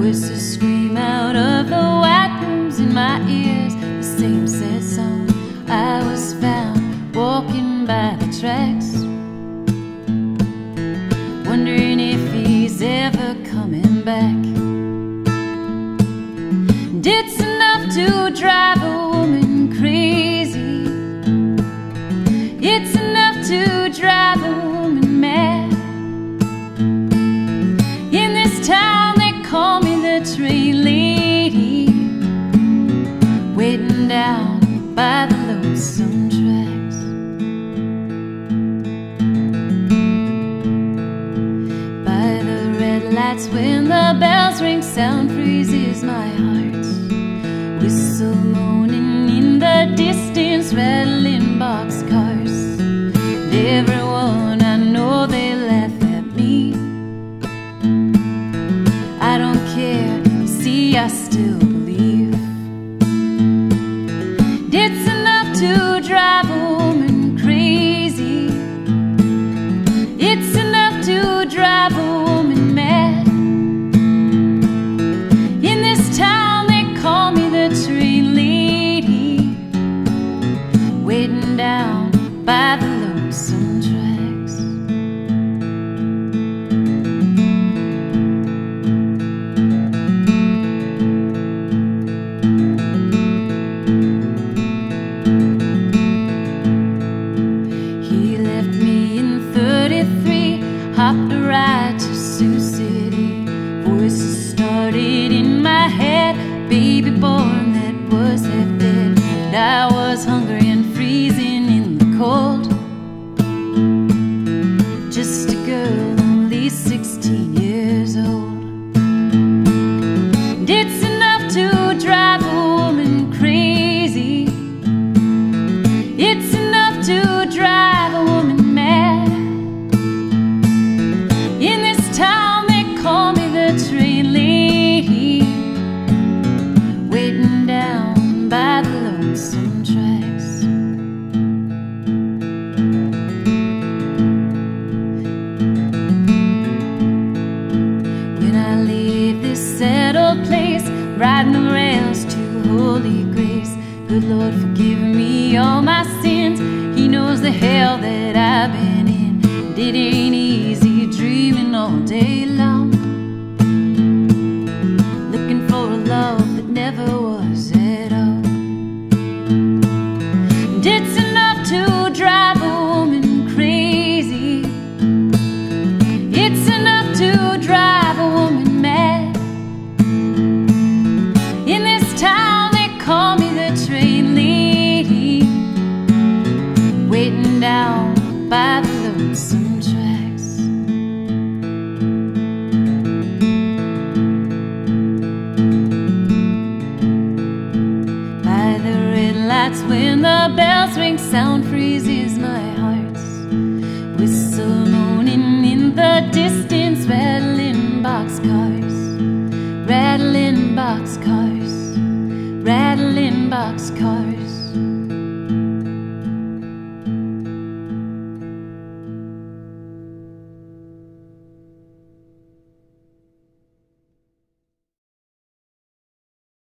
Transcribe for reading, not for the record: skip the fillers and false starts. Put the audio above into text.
Voices scream out of the white rooms in my ears, the same sad song. I was found walking by the tracks, wondering if he's ever coming back. And it's enough to drive a woman crazy. It's enough to drive a woman mad. In this town they call me the train lady, waiting down by the lonesome tracks. By the red lights when the bells ring, sound freezes my heart. Whistle moaning in the distance, rattling boxcars. And everyone I know, they laugh at me. I don't care, you see I still believe. It's enough to drive a woman crazy. It's enough to drive a woman mad. In this town they call me the train lady, waiting down by the lonesome tracks. He left me in 33, hopped a ride to Sioux City. Voices started in my head, baby born that was half dead. And I was hungry and freezing in the cold, just a girl only 16 years old. And it's enough to drive a woman crazy. It's enough to drive a woman mad. In this town they call me the train lady, waiting down by the lonesome tracks. When I leave this sad old place, riding the rails to holy grace. Good Lord, forgive me all my sins. He knows the hell that I've been in. And it ain't easy dreaming all day long, looking for a love that never was at all. And it's enough to drive a woman crazy. It's enough to drive a woman mad. In this town they call me the train lady, waiting down by the